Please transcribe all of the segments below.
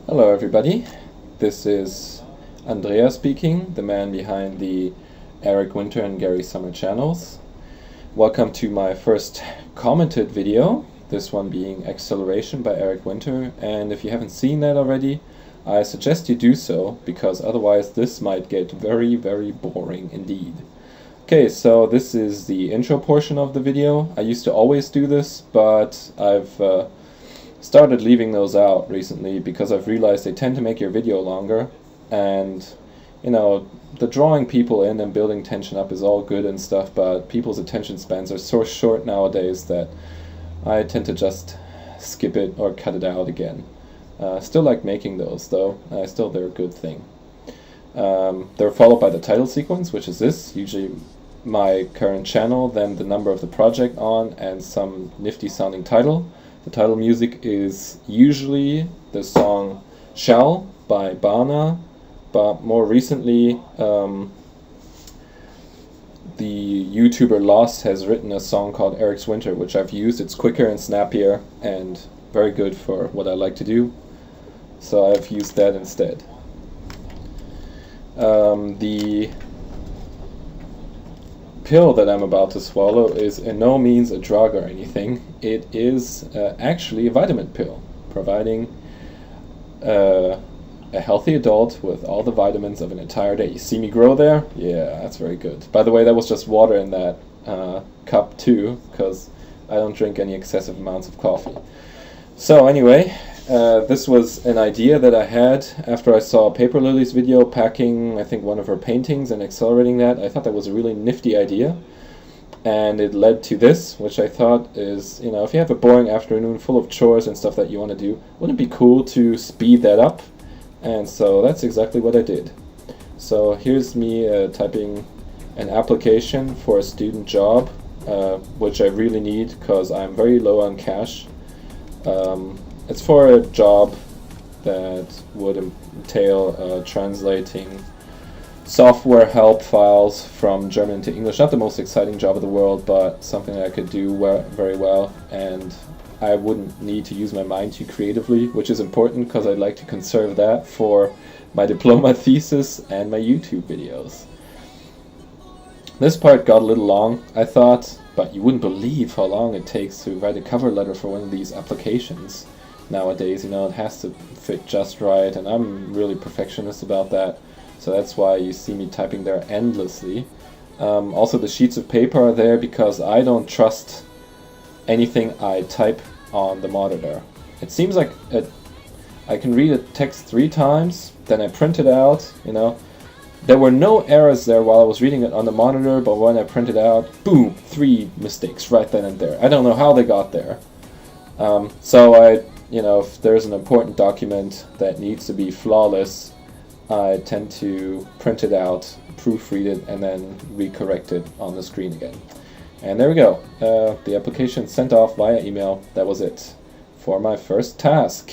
Hello everybody, this is Andrea speaking, the man behind the AericWinter and GaeriSummer channels. Welcome to my first commented video, this one being Acceleration by AericWinter, and if you haven't seen that already, I suggest you do so, because otherwise this might get very boring indeed. Okay, so this is the intro portion of the video. I used to always do this, but I've started leaving those out recently because I've realized they tend to make your video longer, and you know, the drawing people in and building tension up is all good and stuff, but people's attention spans are so short nowadays that I tend to just skip it or cut it out again. Still like making those though, still they're a good thing. They're followed by the title sequence, which is this, usually my current channel, then the number of the project on, and some nifty sounding title. The title music is usually the song Shell by Bana, but more recently the YouTuber Loss has written a song called AericWinter, which I've used. It's quicker and snappier and very good for what I like to do, so I've used that instead. The pill that I'm about to swallow is in no means a drug or anything. It is actually a vitamin pill, providing a healthy adult with all the vitamins of an entire day. You see me grow there? Yeah, that's very good. By the way, that was just water in that cup too, because I don't drink any excessive amounts of coffee. So anyway, this was an idea that I had after I saw Paper Lily's video packing, I think, one of her paintings and accelerating that. I thought that was a really nifty idea, and it led to this, which I thought is, you know, if you have a boring afternoon full of chores and stuff that you want to do, wouldn't it be cool to speed that up? And so that's exactly what I did. So here's me typing an application for a student job, which I really need because I'm very low on cash. It's for a job that would entail translating software help files from German to English. Not the most exciting job in the world, but something that I could do very well, and I wouldn't need to use my mind too creatively, which is important because I'd like to conserve that for my diploma thesis and my YouTube videos. This part got a little long, I thought, but you wouldn't believe how long it takes to write a cover letter for one of these applications nowadays. You know, it has to fit just right, and I'm really perfectionist about that, so that's why you see me typing there endlessly. Also, the sheets of paper are there because I don't trust anything I type on the monitor. It seems like I can read a text 3 times, then I print it out, you know. There were no errors there while I was reading it on the monitor, but when I printed out, boom, 3 mistakes right then and there. I don't know how they got there. So you know, if there's an important document that needs to be flawless, I tend to print it out, proofread it, and then recorrect it on the screen again. And there we go. The application sent off via email. That was it for my first task.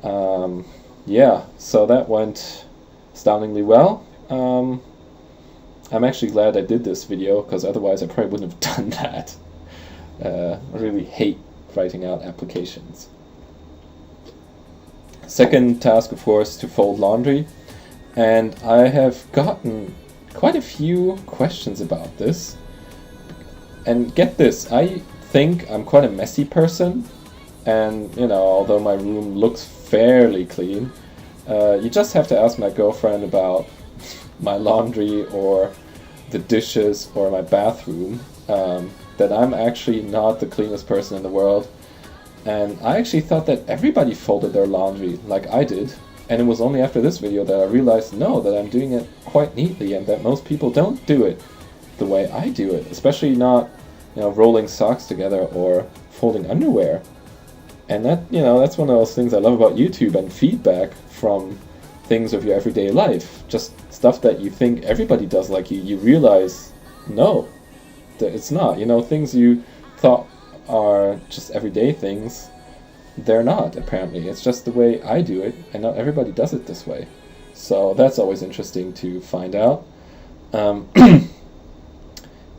Yeah, so that went astoundingly well. I'm actually glad I did this video, because otherwise I probably wouldn't have done that. I really hate writing out applications. Second task, of course, to fold laundry, and I have gotten quite a few questions about this. And get this, I think I'm quite a messy person, and you know, although my room looks fairly clean, you just have to ask my girlfriend about my laundry or the dishes or my bathroom, that I'm actually not the cleanest person in the world. And I actually thought that everybody folded their laundry like I did, and it was only after this video that I realized, no, that I'm doing it quite neatly, and that most people don't do it the way I do it, especially not, you know, rolling socks together or folding underwear. And that, you know, that's one of those things I love about YouTube and feedback from things of your everyday life. Just stuff that you think everybody does like you realize, no, it's not. You know, things you thought are just everyday things, they're not, apparently. It's just the way I do it, and not everybody does it this way. So that's always interesting to find out.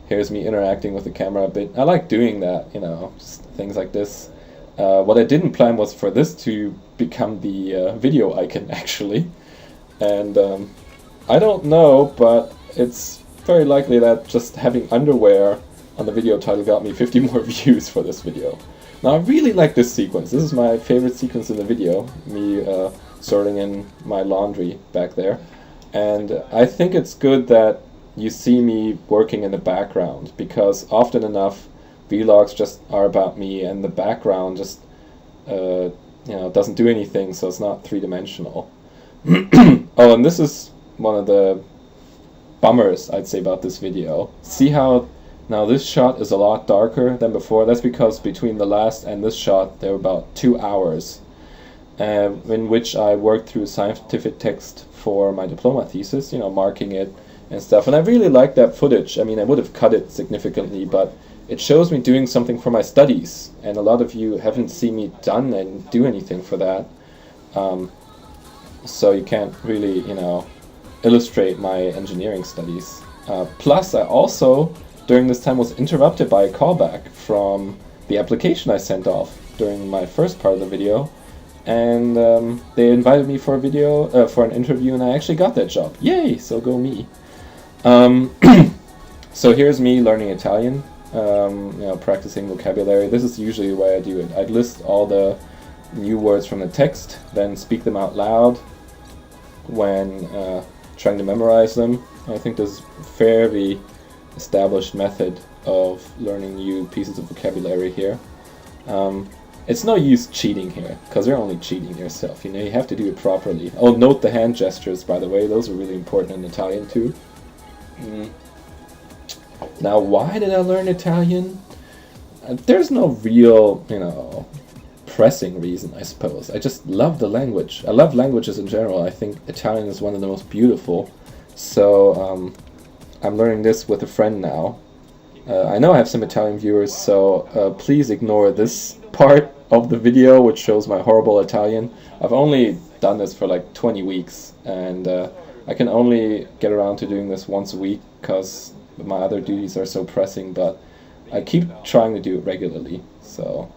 Here's me interacting with the camera a bit. I like doing that, you know, just things like this. What I didn't plan was for this to become the video icon actually. And I don't know, but it's very likely that just having underwear on the video title got me 50 more views for this video. Now I really like this sequence. This is my favorite sequence in the video, me sorting in my laundry back there. And I think it's good that you see me working in the background, because often enough vlogs just are about me and the background just doesn't do anything, so it's not three-dimensional. Oh, and this is one of the bummers, I'd say, about this video. See how now this shot is a lot darker than before? That's because between the last and this shot there were about 2 hours in which I worked through scientific text for my diploma thesis, marking it and stuff. And I really like that footage. I mean, I would have cut it significantly, but it shows me doing something for my studies, and a lot of you haven't seen me done and do anything for that. So you can't really, illustrate my engineering studies. Plus, I also, during this time, was interrupted by a callback from the application I sent off during my first part of the video, and they invited me for a video, for an interview, and I actually got that job. Yay! So go me. So here's me learning Italian, practicing vocabulary. This is usually the way I do it. I'd list all the new words from the text, then speak them out loud when trying to memorize them. I think this is a fairly established method of learning new pieces of vocabulary here. It's no use cheating here, because you're only cheating yourself. You have to do it properly. Oh, note the hand gestures, by the way. Those are really important in Italian too. Now, why did I learn Italian? There's no real, pressing reason, I suppose. I just love the language. I love languages in general. I think Italian is one of the most beautiful. So I'm learning this with a friend now. I know I have some Italian viewers, so please ignore this part of the video which shows my horrible Italian. I've only done this for like 20 weeks, and I can only get around to doing this once a week because my other duties are so pressing, but I keep trying to do it regularly. So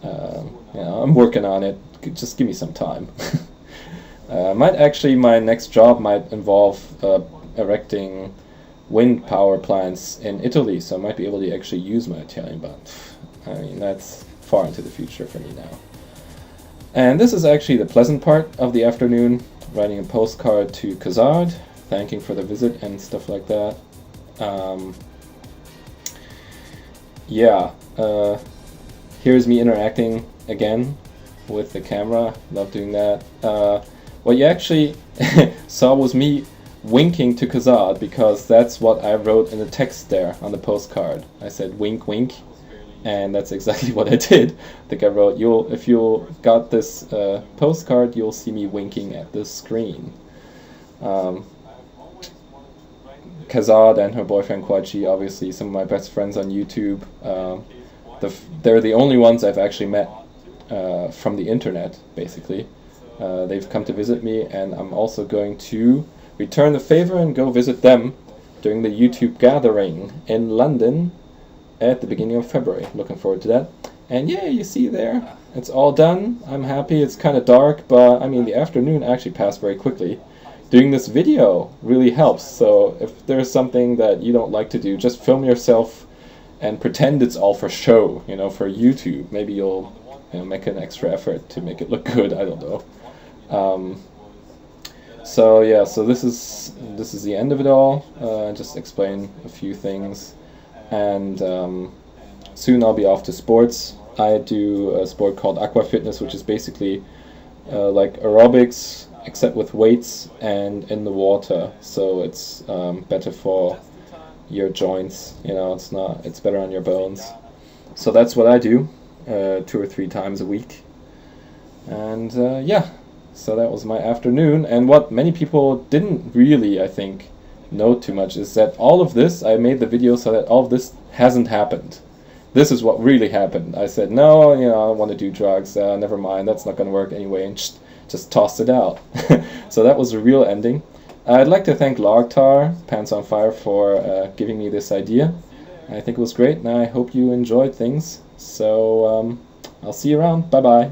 I'm working on it. Just give me some time. My next job might involve erecting wind power plants in Italy, so I might be able to actually use my Italian, but I mean, that's far into the future for me now. And this is actually the pleasant part of the afternoon, writing a postcard to Kazard, thanking for the visit and stuff like that. Here's me interacting again with the camera. Love doing that. What you actually saw was me winking to Kazad, because that's what I wrote in the text there on the postcard. I said wink wink, and that's exactly what I did. I think I wrote, if you got this postcard, you'll see me winking at this screen. Kazad and her boyfriend Kwachi, obviously some of my best friends on YouTube. They're the only ones I've actually met from the internet, basically. They've come to visit me, and I'm also going to return the favor and go visit them during the YouTube gathering in London at the beginning of February. Looking forward to that. And yeah, you see there, it's all done. I'm happy. It's kind of dark, but I mean, the afternoon actually passed very quickly. Doing this video really helps, so if there's something that you don't like to do, just film yourself and pretend it's all for show, for YouTube. Maybe you'll make an extra effort to make it look good, I don't know. So this is the end of it all. Just explain a few things, and soon I'll be off to sports. I do a sport called aqua fitness, which is basically like aerobics, except with weights and in the water. So it's better for your joints. It's better on your bones. So that's what I do 2 or 3 times a week. And so that was my afternoon. And what many people didn't really, I think, know too much is that all of this, I made the video so that all of this hasn't happened. This is what really happened. I said, no, I don't want to do drugs, never mind, that's not going to work anyway, and just tossed it out. So that was the real ending. I'd like to thank Logtar, Pants on Fire, for giving me this idea. I think it was great, and I hope you enjoyed things. So I'll see you around. Bye-bye.